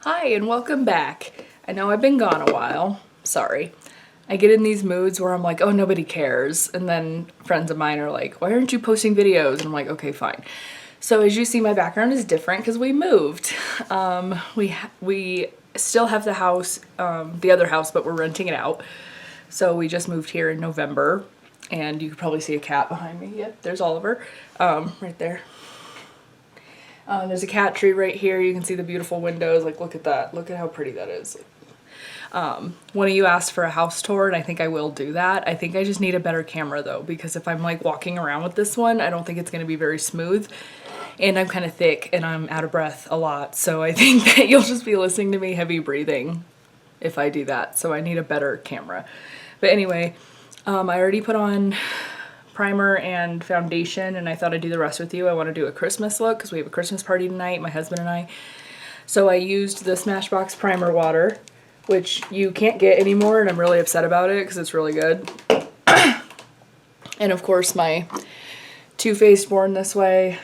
Hi and welcome back. I know I've been gone a while. Sorry. I get in these moods where I'm like, oh, nobody cares. And then friends of mine are like, why aren't you posting videos? And I'm like, okay, fine. So as you see, my background is different because we moved. We still have the house, the other house, but we're renting it out. So we just moved here in November. And you can probably see a cat behind me. Yep, there's Oliver, right there. There's a cat tree right here. You can see the beautiful windows. Like, look at that. Look at how pretty that is. One of you asked for a house tour, and I think I will do that. I think I just need a better camera, though, because if I'm, like, walking around with this one, I don't think it's going to be very smooth. And I'm kind of thick, and I'm out of breath a lot. So I think that you'll just be listening to me heavy breathing if I do that. So I need a better camera. But anyway, I already put on primer and foundation, and I thought I'd do the rest with you. I want to do a Christmas look because we have a Christmas party tonight, my husband and I. So I used the Smashbox primer water, which you can't get anymore, and I'm really upset about it because it's really good. And of course my Too Faced Born This Way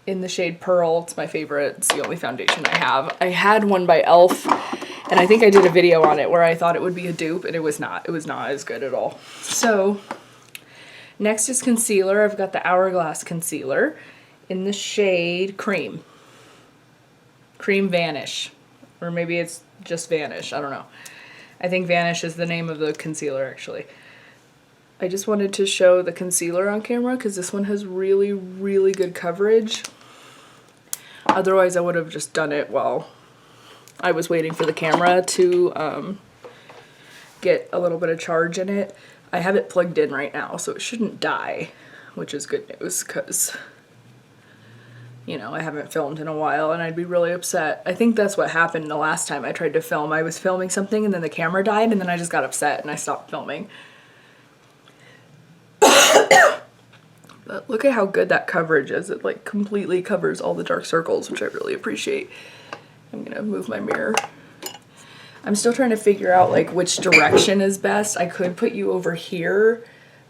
in the shade Pearl. It's my favorite. It's the only foundation I have. I had one by e.l.f. and I think I did a video on it where I thought it would be a dupe, and it was not. It was not as good at all. So next is concealer. I've got the Hourglass concealer in the shade Cream. Cream Vanish. Or maybe it's just Vanish. I don't know. I think Vanish is the name of the concealer, actually. I just wanted to show the concealer on camera because this one has really, really good coverage. Otherwise, I would have just done it while I was waiting for the camera to get a little bit of charge in it. I have it plugged in right now, so it shouldn't die, which is good news because, you know, I haven't filmed in a while and I'd be really upset. I think that's what happened the last time I tried to film. I was filming something and then the camera died, and then I just got upset and I stopped filming. But look at how good that coverage is. It like completely covers all the dark circles, which I really appreciate. I'm gonna move my mirror. I'm still trying to figure out like which direction is best. I could put you over here,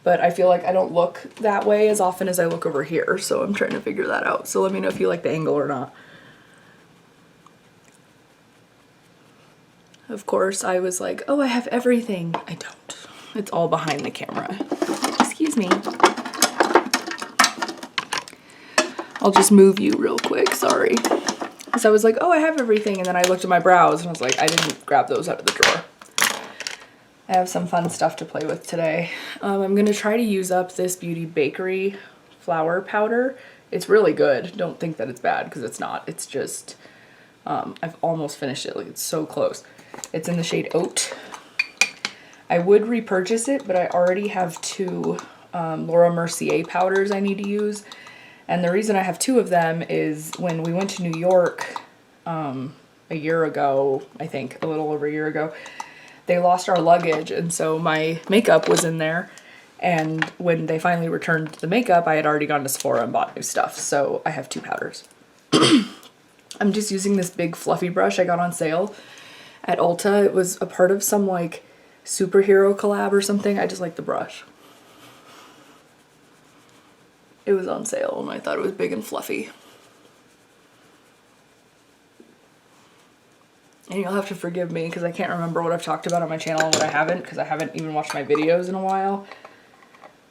but I feel like I don't look that way as often as I look over here, so I'm trying to figure that out. So let me know if you like the angle or not. Of course, I was like, oh, I have everything. I don't. It's all behind the camera. Excuse me. I'll just move you real quick, sorry. So I was like, oh, I have everything, and then I looked at my brows and I was like, I didn't grab those out of the drawer. I have some fun stuff to play with today. I'm gonna try to use up this Beauty Bakery flour powder. It's really good. Don't think that it's bad, because it's not. It's just, I've almost finished it. Like, it's so close. It's in the shade Oat. I would repurchase it, but I already have two Laura Mercier powders I need to use. And the reason I have two of them is when we went to New York a year ago, I think, a little over a year ago, they lost our luggage, and so my makeup was in there. And when they finally returned the makeup, I had already gone to Sephora and bought new stuff, so I have two powders. I'm just using this big fluffy brush I got on sale at Ulta. It was a part of some like superhero collab or something. I just like the brush. It was on sale and I thought it was big and fluffy. And you'll have to forgive me because I can't remember what I've talked about on my channel and what I haven't, because I haven't even watched my videos in a while.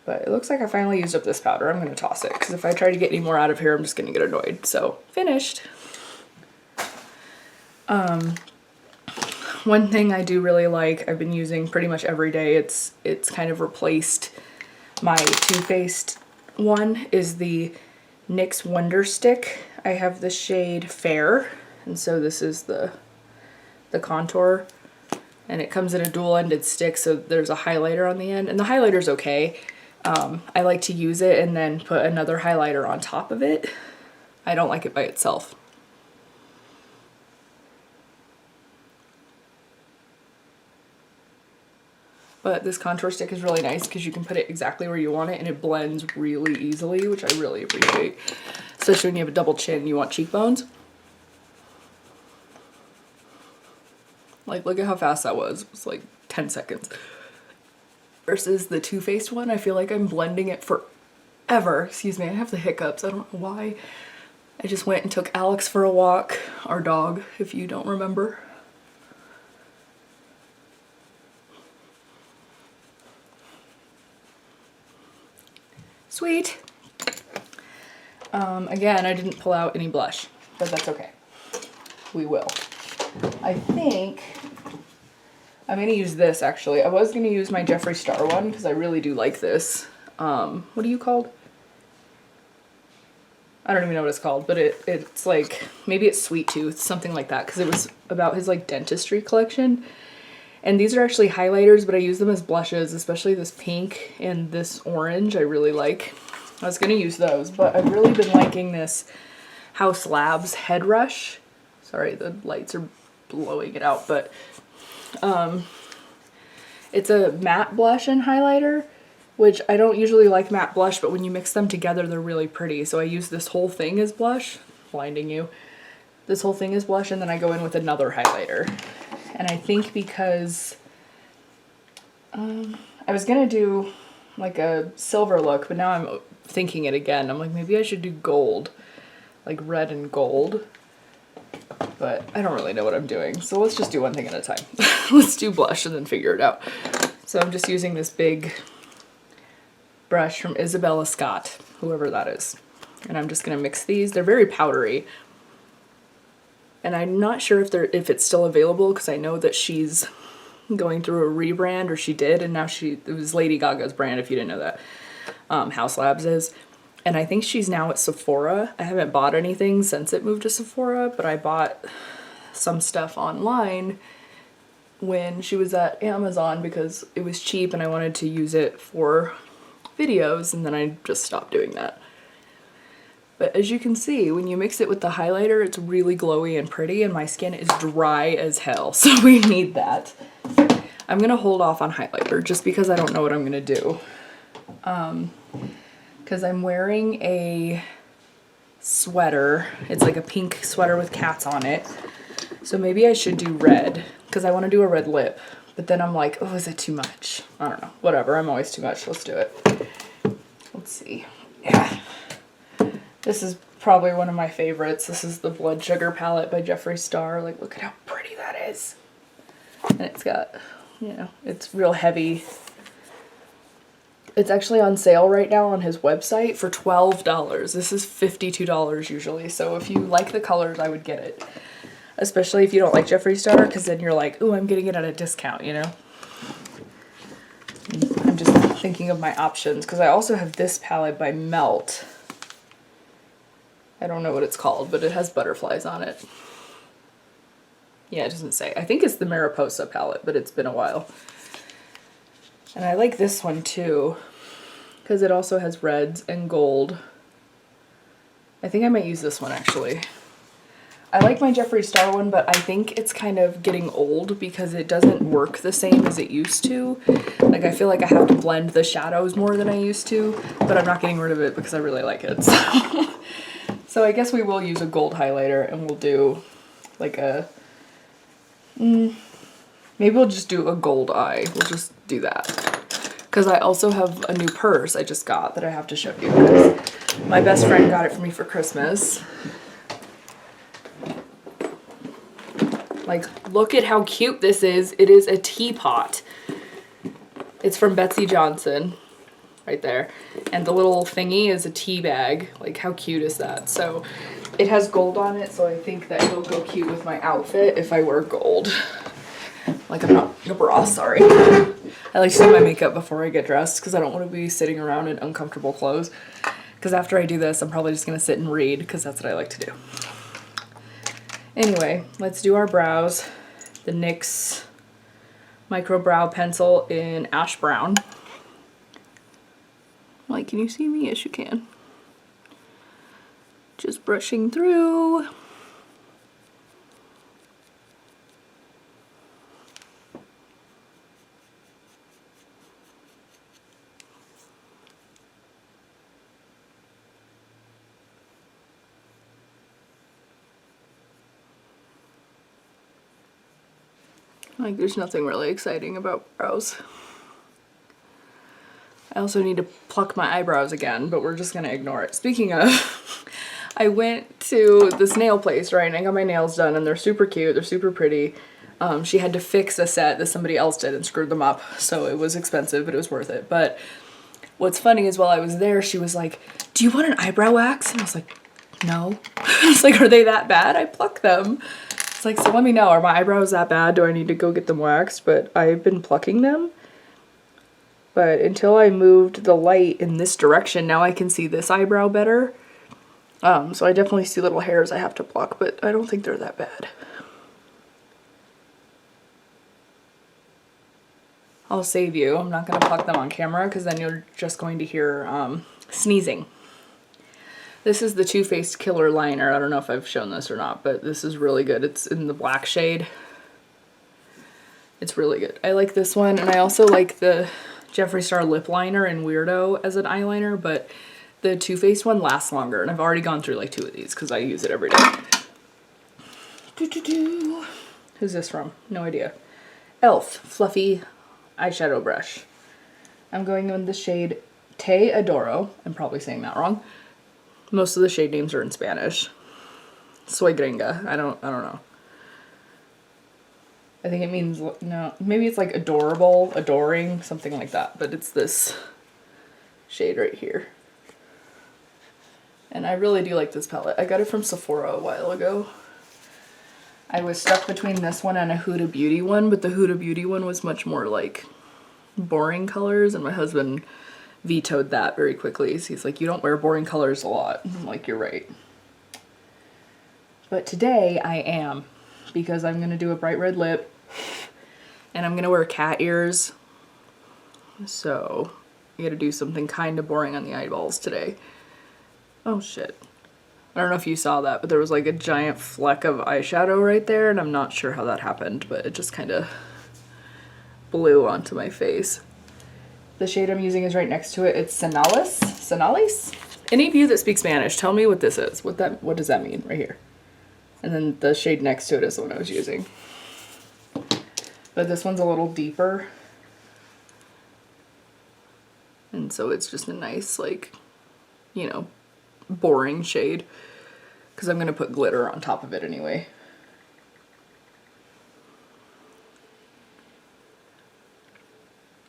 But it looks like I finally used up this powder. I'm going to toss it because if I try to get any more out of here, I'm just going to get annoyed. So, finished. One thing I do really like, I've been using pretty much every day, it's kind of replaced my Too Faced one, is the NYX Wonder Stick. I have the shade Fair, and so this is the contour, and it comes in a dual-ended stick, so there's a highlighter on the end, and the highlighter's okay. I like to use it and then put another highlighter on top of it. I don't like it by itself. But this contour stick is really nice because you can put it exactly where you want it and it blends really easily, which I really appreciate. Especially when you have a double chin and you want cheekbones. Like, look at how fast that was. It was like 10 seconds. Versus the Too Faced one, I feel like I'm blending it forever. Excuse me, I have the hiccups. I don't know why. I just went and took Alex for a walk, our dog, if you don't remember. Sweet. Again, I didn't pull out any blush, but that's okay. We will. I think I'm going to use this, actually. I was going to use my Jeffree Star one because I really do like this. What are you called? I don't even know what it's called, but it's like, maybe it's Sweet Tooth, something like that, because it was about his like dentistry collection. And these are actually highlighters, but I use them as blushes, especially this pink and this orange I really like. I was going to use those, but I've really been liking this House Labs Head Rush. Sorry, the lights are blowing it out, but it's a matte blush and highlighter, which I don't usually like matte blush, but when you mix them together, they're really pretty. So I use this whole thing as blush, blinding you. This whole thing is blush, and then I go in with another highlighter. And I think because I was gonna do like a silver look, but now I'm thinking it again. I'm like, maybe I should do gold, like red and gold. But I don't really know what I'm doing, so let's just do one thing at a time. Let's do blush and then figure it out. So I'm just using this big brush from Isabella Scott, whoever that is. And I'm just gonna mix these. They're very powdery. And I'm not sure if it's still available, because I know that she's going through a rebrand, or she did, and now it was Lady Gaga's brand, if you didn't know that. House Labs is. And I think she's now at Sephora. I haven't bought anything since it moved to Sephora, but I bought some stuff online when she was at Amazon because it was cheap and I wanted to use it for videos, and then I just stopped doing that. But as you can see, when you mix it with the highlighter, it's really glowy and pretty, and my skin is dry as hell, so we need that. I'm gonna hold off on highlighter just because I don't know what I'm gonna do. Because I'm wearing a sweater. It's like a pink sweater with cats on it. So maybe I should do red, because I want to do a red lip. But then I'm like, oh, is it too much? I don't know. Whatever, I'm always too much. Let's do it. Let's see. Yeah. This is probably one of my favorites. This is the Blood Sugar palette by Jeffree Star. Like, look at how pretty that is. And it's got, you know, it's real heavy. It's actually on sale right now on his website for $12. This is $52 usually. So if you like the colors, I would get it. Especially if you don't like Jeffree Star, because then you're like, ooh, I'm getting it at a discount, you know? I'm just thinking of my options, because I also have this palette by Melt. I don't know what it's called, but it has butterflies on it. Yeah, it doesn't say. I think it's the Mariposa palette, but it's been a while. And I like this one too, because it also has reds and gold. I think I might use this one actually. I like my Jeffree Star one, but I think it's kind of getting old because it doesn't work the same as it used to. Like, I feel like I have to blend the shadows more than I used to, but I'm not getting rid of it because I really like it. So I guess we will use a gold highlighter, and we'll do like a, maybe we'll just do a gold eye. We'll just do that. Because I also have a new purse I just got that I have to show you, because my best friend got it for me for Christmas. Like, look at how cute this is. It is a teapot. It's from Betsy Johnson, right there. And the little thingy is a tea bag. Like, how cute is that? So it has gold on it, so I think that it'll go cute with my outfit if I wear gold. Like, I'm not in a bra, sorry. I like to do my makeup before I get dressed because I don't want to be sitting around in uncomfortable clothes. Because after I do this, I'm probably just going to sit and read because that's what I like to do. Anyway, let's do our brows. The NYX Micro Brow Pencil in Ash Brown. Like, can you see me? Yes, you can. Just brushing through. Like, there's nothing really exciting about brows. I also need to pluck my eyebrows again, but we're just gonna ignore it. Speaking of, I went to this nail place, right, and I got my nails done, and they're super cute, they're super pretty. She had to fix a set that somebody else did and screwed them up, so it was expensive, but it was worth it. But what's funny is while I was there, she was like, do you want an eyebrow wax? And I was like, no. I was like, are they that bad? I pluck them. It's like, so let me know, are my eyebrows that bad? Do I need to go get them waxed? But I've been plucking them. But until I moved the light in this direction, now I can see this eyebrow better. So I definitely see little hairs I have to pluck, but I don't think they're that bad. I'll save you. I'm not going to pluck them on camera because then you're just going to hear sneezing. This is the Too Faced Killer Liner. I don't know if I've shown this or not, but this is really good. It's in the black shade. It's really good. I like this one, and I also like the Jeffree Star Lip Liner in Weirdo as an eyeliner, but the Too Faced one lasts longer, and I've already gone through like 2 of these because I use it every day. Who's this from? No idea. e.l.f. Fluffy Eyeshadow Brush. I'm going in the shade Te Adoro. I'm probably saying that wrong. Most of the shade names are in Spanish. Soy gringa. I don't know. I think it means, no, maybe it's like adorable, adoring, something like that. But it's this shade right here. And I really do like this palette. I got it from Sephora a while ago. I was stuck between this one and a Huda Beauty one, but the Huda Beauty one was much more like boring colors, and my husband vetoed that very quickly. So he's like, you don't wear boring colors a lot. I'm like, you're right. But today I am, because I'm going to do a bright red lip and I'm going to wear cat ears. So I got to do something kind of boring on the eyeballs today. Oh shit. I don't know if you saw that, but there was like a giant fleck of eyeshadow right there, and I'm not sure how that happened, but it just kind of blew onto my face. The shade I'm using is right next to it. It's Senalis. Senalis? Any of you that speak Spanish, tell me what this is. What does that mean right here? And then the shade next to it is the one I was using. But this one's a little deeper. And so it's just a nice, like, you know, boring shade. Because I'm going to put glitter on top of it anyway.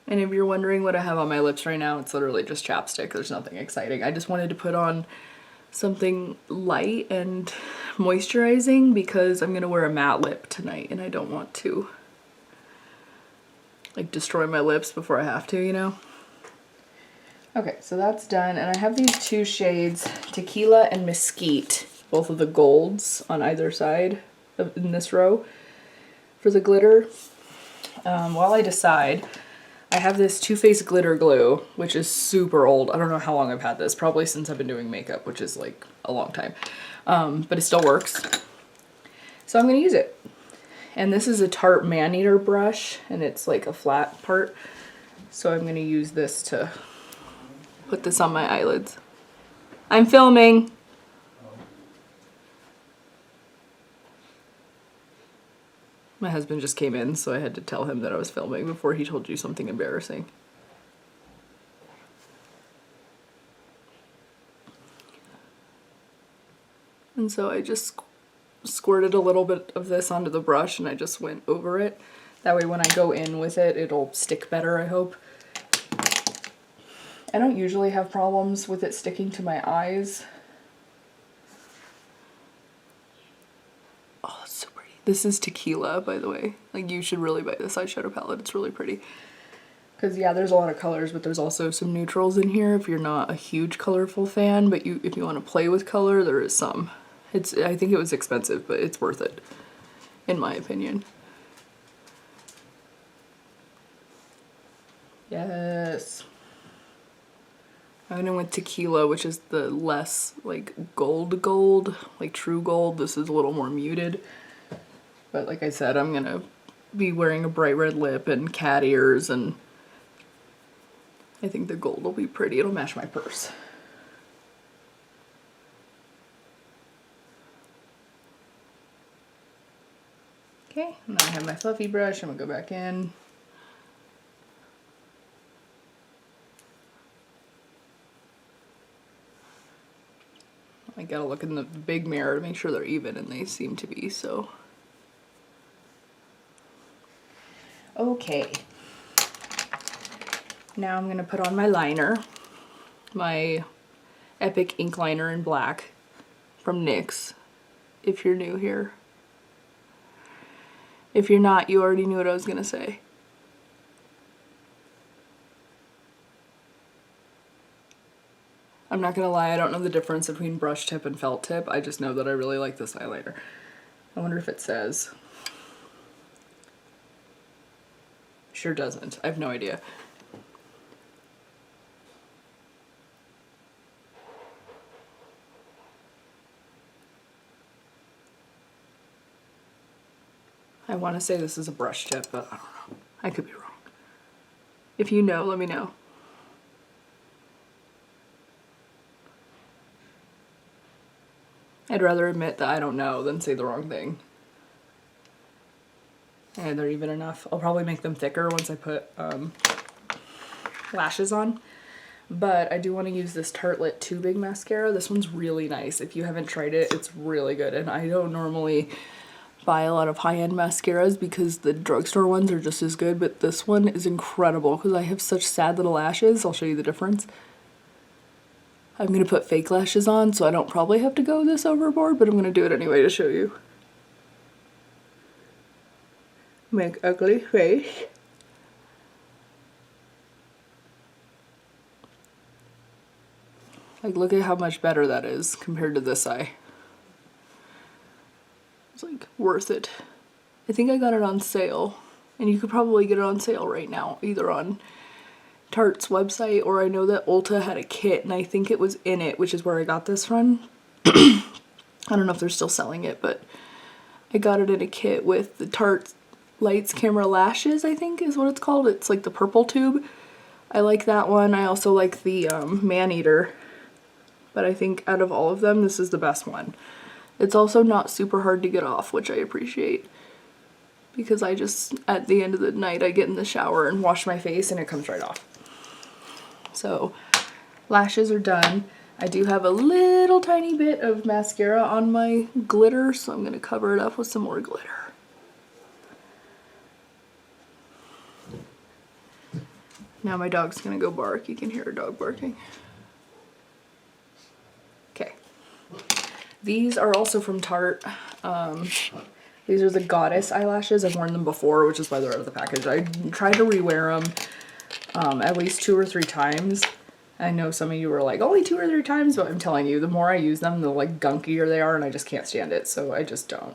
And if you're wondering what I have on my lips right now, it's literally just chapstick. There's nothing exciting. I just wanted to put on something light and moisturizing because I'm going to wear a matte lip tonight and I don't want to like destroy my lips before I have to, you know? Okay, so that's done. And I have these 2 shades, Tequila and Mesquite, both of the golds on either side in this row for the glitter. While I decide, I have this Too Faced Glitter Glue, which is super old. I don't know how long I've had this, probably since I've been doing makeup, which is like a long time. But it still works. So I'm gonna use it. And this is a Tarte Man-Eater brush, and it's like a flat part. So I'm gonna use this to put this on my eyelids. I'm filming. My husband just came in, so I had to tell him that I was filming before he told you something embarrassing. And so I just squirted a little bit of this onto the brush and I just went over it. That way when I go in with it, it'll stick better, I hope. I don't usually have problems with it sticking to my eyes. Oh, it's so pretty. This is Tequila, by the way. Like, you should really buy this eyeshadow palette. It's really pretty. Because, yeah, there's a lot of colors, but there's also some neutrals in here if you're not a huge colorful fan. But if you want to play with color, there is some. I think it was expensive, but it's worth it, in my opinion. Yes. I went in with Tequila, which is the less, like, gold, like true gold. This is a little more muted. But like I said, I'm gonna be wearing a bright red lip and cat ears, and I think the gold will be pretty. It'll match my purse. Okay, now I have my fluffy brush. I'm gonna go back in. I gotta look in the big mirror to make sure they're even, and they seem to be, so. Okay. Now I'm gonna put on my liner. my Epic ink liner in black from NYX, if you're new here. If you're not, you already knew what I was gonna say. I'm not gonna lie, I don't know the difference between brush tip and felt tip. I just know that I really like this highlighter. I wonder if it says. Sure doesn't. I have no idea. I want to say this is a brush tip, but I don't know. I could be wrong. If you know, let me know. I'd rather admit that I don't know than say the wrong thing. And they're even enough. I'll probably make them thicker once I put lashes on. But I do want to use this Tartelette Too Big mascara. This one's really nice. If you haven't tried it, it's really good. And I don't normally buy a lot of high-end mascaras because the drugstore ones are just as good, but this one is incredible because I have such sad little lashes. I'll show you the difference. I'm going to put fake lashes on, so I don't probably have to go this overboard, but I'm going to do it anyway to show you. Make ugly face. Like, look at how much better that is compared to this eye. It's like worth it. I think I got it on sale, and you could probably get it on sale right now, either on Tarte's website, or I know that Ulta had a kit, and I think it was in it, which is where I got this from. I don't know if they're still selling it, but I got it in a kit with the Tarte Lights Camera Lashes, I think is what it's called. It's like the purple tube. I like that one. I also like the Man-Eater, but I think out of all of them, this is the best one. It's also not super hard to get off, which I appreciate, because I just, at the end of the night, I get in the shower and wash my face and it comes right off. So, lashes are done. I do have a little tiny bit of mascara on my glitter, so I'm going to cover it up with some more glitter. Now my dog's going to go bark. You can hear a dog barking. Okay. These are also from Tarte. These are the Goddess eyelashes. I've worn them before, which is why they're out of the package. I tried to rewear them at least 2 or 3 times. I know some of you were like, only 2 or 3 times, but I'm telling you, the more I use them, the like gunkier they are, and I just can't stand it, so I just don't.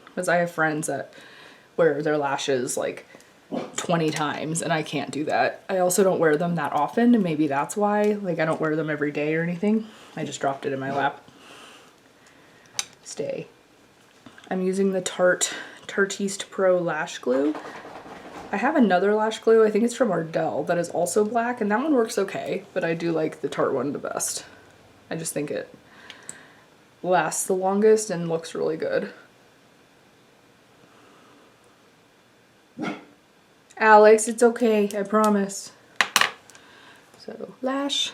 Because I have friends that wear their lashes like 20 times, and I can't do that. I also don't wear them that often, and maybe that's why. Like, I don't wear them every day or anything. I just dropped it in my lap. Stay. I'm using the Tartiste Pro Lash Glue. I have another lash glue, I think it's from Ardell, that is also black, and that one works okay, but I do like the Tarte one the best. I just think it lasts the longest and looks really good. Alex, it's okay, I promise. So, lash.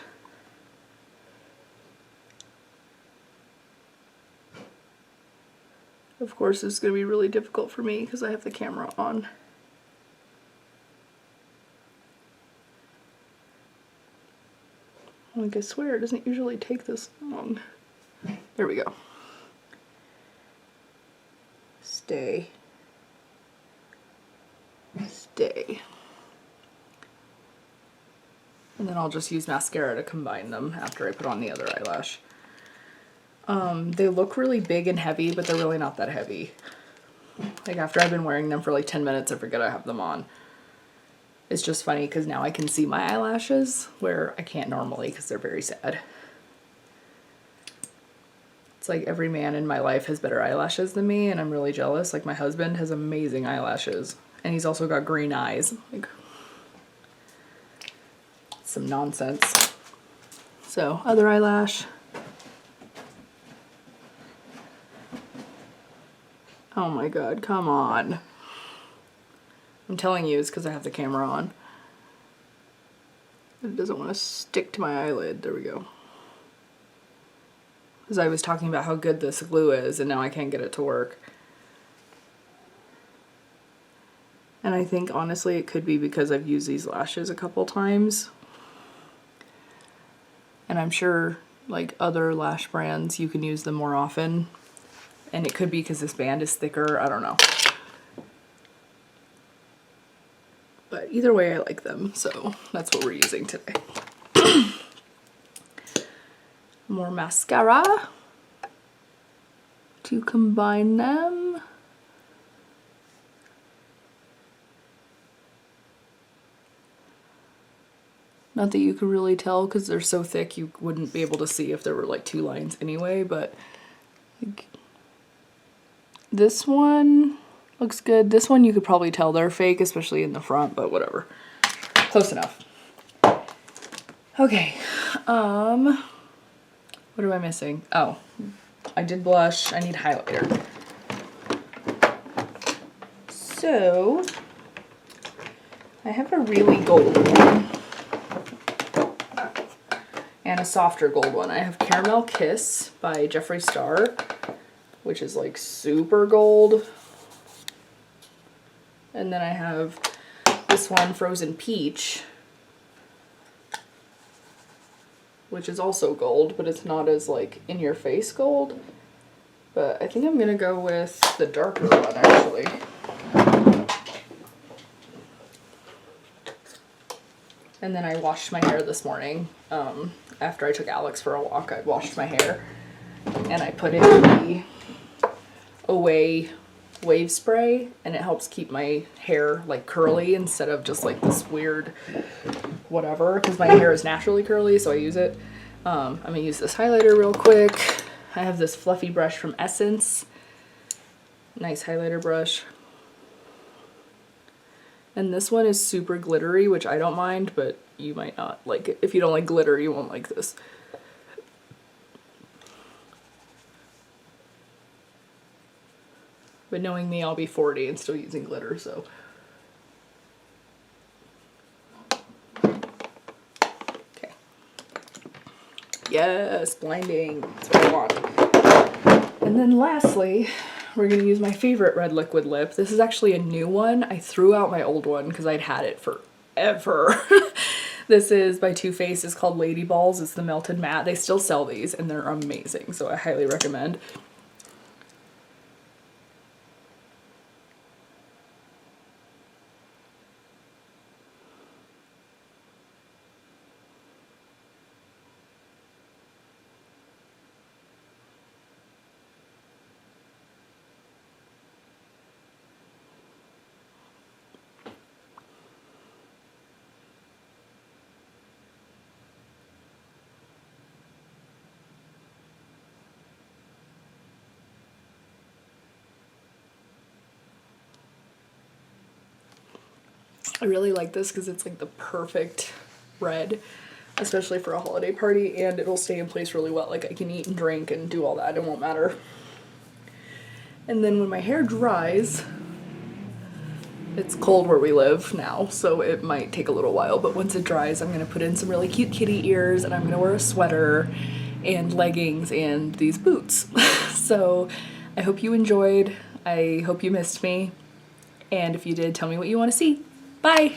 Of course, this is going to be really difficult for me because I have the camera on. Like, I swear, it doesn't usually take this long. There we go. Stay. Stay. And then I'll just use mascara to combine them after I put on the other eyelash. They look really big and heavy, but they're really not that heavy. Like, after I've been wearing them for like 10 minutes, I forget I have them on. It's just funny because now I can see my eyelashes where I can't normally because they're very sad. It's like every man in my life has better eyelashes than me, and I'm really jealous. Like, my husband has amazing eyelashes, and he's also got green eyes. Like, some nonsense. So, other eyelash. Oh my god, come on. I'm telling you, it's because I have the camera on. It doesn't want to stick to my eyelid. There we go. Because I was talking about how good this glue is, and now I can't get it to work. And I think, honestly, it could be because I've used these lashes a couple times. and I'm sure like other lash brands you can use them more often, and it could be because this band is thicker, I don't know. But either way I like them, so that's what we're using today. More mascara to combine them. Not that you could really tell because they're so thick you wouldn't be able to see if there were like 2 lines anyway, but like, this one looks good. This one you could probably tell they're fake, especially in the front, but whatever. Close enough. Okay, what am I missing? Oh, I did blush. I need highlighter. So, I have a really gold one and a softer gold one. I have Caramel Kiss by Jeffree Star, which is like super gold. And then I have this one, Frozen Peach, which is also gold, but it's not as like in your face gold. But I think I'm gonna go with the darker one actually. And then I washed my hair this morning. After I took Alex for a walk, I washed my hair and I put in the Away wave spray, and it helps keep my hair like curly instead of just like this weird whatever, because my hair is naturally curly, so I use it. I'm gonna use this highlighter real quick. I have this fluffy brush from Essence. Nice highlighter brush. And this one is super glittery, which I don't mind, but you might not like it. If you don't like glitter, you won't like this. But knowing me, I'll be 40 and still using glitter, so. Okay. Yes, blinding. That's what I want. And then lastly, we're gonna use my favorite red liquid lip. This is actually a new one. I threw out my old one because I'd had it forever. This is by Too Faced. It's called Lady Balls. It's the melted matte. They still sell these and they're amazing, so I highly recommend. I really like this because it's like the perfect red, especially for a holiday party, and it'll stay in place really well. Like I can eat and drink and do all that, it won't matter. And then when my hair dries, it's cold where we live now, so it might take a little while, but once it dries, I'm gonna put in some really cute kitty ears, and I'm gonna wear a sweater and leggings and these boots. So I hope you enjoyed. I hope you missed me. And if you did, tell me what you want to see. Bye!